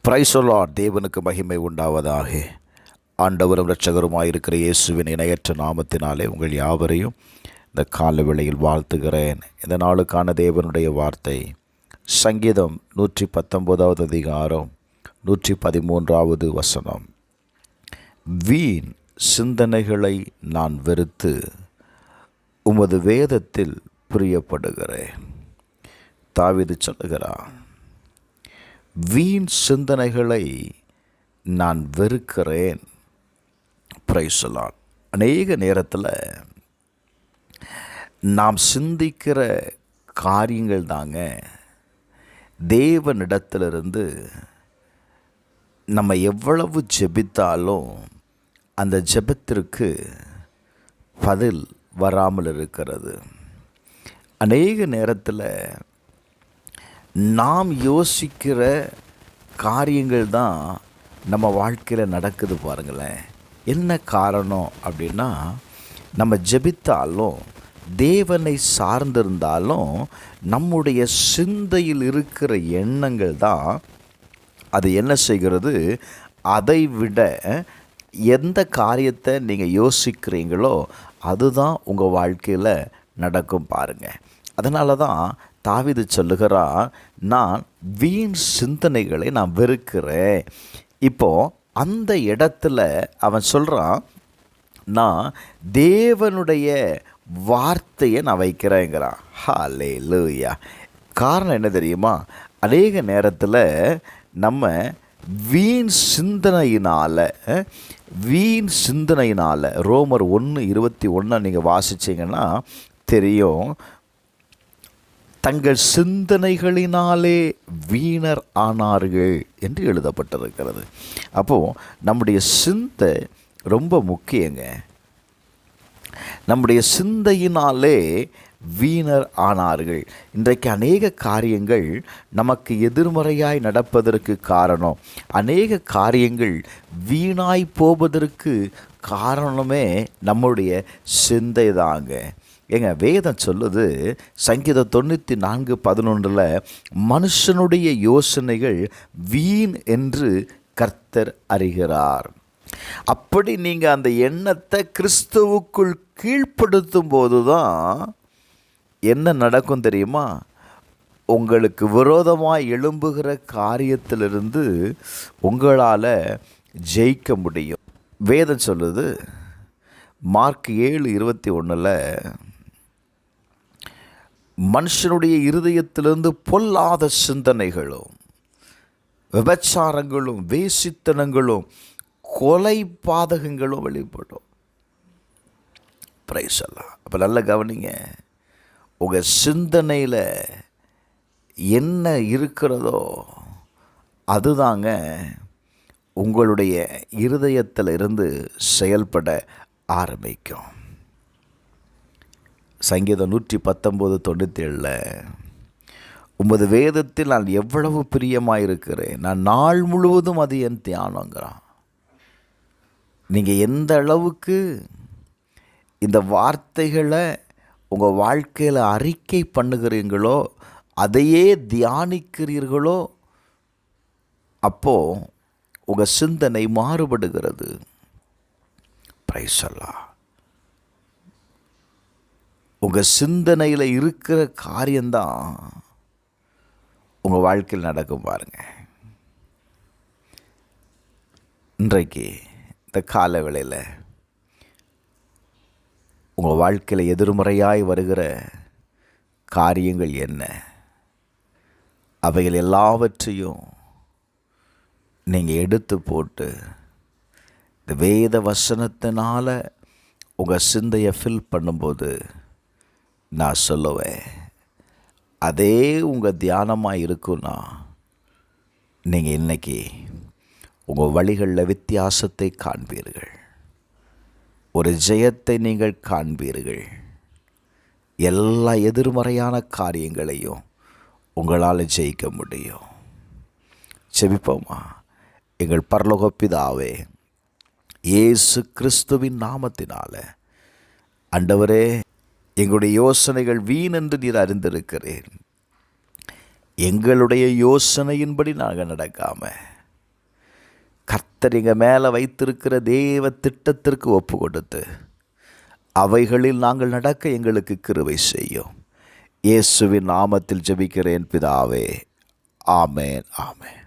Praise the Lord. தேவனுக்கு மகிமை உண்டாவதாக. ஆண்டவரும் இரட்சகருமாயிருக்கிற இயேசுவின் இணையற்ற நாமத்தினாலே உங்கள் யாவரையும் இந்த கால வேளையில் வாழ்த்துகிறேன். இந்த நாளுக்கான தேவனுடைய வார்த்தை சங்கீதம் 119 அதிகாரம் 113 வசனம். வீண் சிந்தனைகளை நான் வெறுத்து உமது வேதத்தில் பிரியப்படுகிறேன். தாவீது சொல்லுகிறான், வீண் சிந்தனைகளை நான் வெறுக்கிறேன். Praise the Lord. அநேக நேரத்தில் நாம் சிந்திக்கிற காரியங்கள் தாங்க தேவனிடத்திலிருந்து நம்ம எவ்வளவு ஜெபித்தாலும் அந்த ஜெபத்திற்கு பதில் வராமல் இருக்கிறது. அநேக நேரத்தில் நாம் யோசிக்கிற காரியங்கள் தான் நம்ம வாழ்க்கையில் நடக்குது பாருங்களேன். என்ன காரணம் அப்படின்னா, நம்ம ஜெபித்தாலும் தேவனை சார்ந்திருந்தாலும் நம்முடைய சிந்தையில் இருக்கிற எண்ணங்கள் தான் அது என்ன செய்கிறது, அதை விட எந்த காரியத்தை நீங்கள் யோசிக்கிறீங்களோ அதுதான் உங்கள் வாழ்க்கையில் நடக்கும் பாருங்கள். அதனால தான் தாவீது சொல்லுகிறான், நான் வீண் சிந்தனைகளை நான் வெறுக்கிறேன். இப்போது அந்த இடத்துல அவன் சொல்கிறான், நான் தேவனுடைய வார்த்தையை நான் வைக்கிறேங்கிறான். ஹல்லேலூயா. காரணம் என்ன தெரியுமா? அநேக நேரத்தில் நம்ம வீண் சிந்தனையினால் ரோமர் 1:21 நீங்கள் வாசிச்சிங்கன்னா தெரியும், தங்கள் சிந்தனைகளினாலே வீணர் ஆனார்கள் என்று எழுதப்பட்டிருக்கிறது. அப்போது நம்முடைய சிந்தை ரொம்ப முக்கியங்க. நம்முடைய சிந்தையினாலே வீணர் ஆனார்கள். இன்றைக்கு அநேக காரியங்கள் நமக்கு எதிர்மறையாய் நடப்பதற்கு காரணம், அநேக காரியங்கள் வீணாய் போவதற்கு காரணமே நம்முடைய சிந்தை தாங்க. ஏங்க, வேதம் சொல்லுது சங்கீதம் 94:11 மனுஷனுடைய யோசனைகள் வீண் என்று கர்த்தர் அறிகிறார். அப்படி நீங்கள் அந்த எண்ணத்தை கிறிஸ்துவுக்குள் கீழ்ப்படுத்தும் போது தான் என்ன நடக்கும் தெரியுமா? உங்களுக்கு விரோதமாக எழும்புகிற காரியத்திலிருந்து உங்களால் ஜெயிக்க முடியும். வேதம் சொல்லுது மார்க் 7:21 மனுஷனுடைய இருதயத்திலிருந்து பொல்லாத சிந்தனைகளும் விபச்சாரங்களும் வேசித்தனங்களும் கொலை பாதகங்களும் வெளிப்படும். பிரைஸ் எல்லாம். அப்போ நல்லா கவனிங்க, உங்கள் சிந்தனையில் என்ன இருக்கிறதோ அதுதாங்க உங்களுடைய இருதயத்தில் இருந்து செயல்பட ஆரம்பிக்கும். சங்கீதம் 119:97 உமது வேதத்தில் நான் எவ்வளவு பிரியமாயிருக்கிறேன், நான் நாள் முழுவதும் அது என் தியானங்கிறான். நீங்கள் எந்த அளவுக்கு இந்த வார்த்தைகளை உங்கள் வாழ்க்கையில் அறிக்கை பண்ணுகிறீங்களோ, அதையே தியானிக்கிறீர்களோ, அப்போது உங்கள் சிந்தனை மாறுபடுகிறது. பிரைஸ் அல்லாஹ். உங்கள் சிந்தனையில் இருக்கிற காரியம்தான் உங்கள் வாழ்க்கையில் நடக்கும் பாருங்கள். இன்றைக்கு இந்த கால வேளையில் உங்கள் வாழ்க்கையில் எதிர்மறையாய் வருகிற காரியங்கள் என்ன? அவைகள் எல்லாவற்றையும் நீங்கள் எடுத்து போட்டு இந்த வேத வசனத்தினால் உங்கள் சிந்தையை ஃபில் பண்ணும்போது நான் சொல்லுவேன், அதே உங்கள் தியானமாக இருக்குன்னா நீங்கள் இன்றைக்கி உங்கள் வழிகளில் வித்தியாசத்தை காண்பீர்கள். ஒரு ஜெயத்தை நீங்கள் காண்பீர்கள். எல்லா எதிர்மறையான காரியங்களையும் உங்களால் ஜெயிக்க முடியும். ஜெபிப்போமா? எங்கள் பரலோக பிதாவே, இயேசு கிறிஸ்துவின் நாமத்தினால ஆண்டவரே, எங்களுடைய யோசனைகள் வீண் என்று நீர் அறிந்திருக்கிறேன். எங்களுடைய யோசனையின்படி நாங்கள் நடக்காமல் கர்த்தர் எங்கள் மேலே வைத்திருக்கிற தேவ திட்டத்திற்கு ஒப்பு கொடுத்து அவைகளில் நாங்கள் நடக்க எங்களுக்கு கிருபை செய்யும். இயேசுவின் நாமத்தில் ஜெபிக்கிறேன் பிதாவே. ஆமேன், ஆமேன்.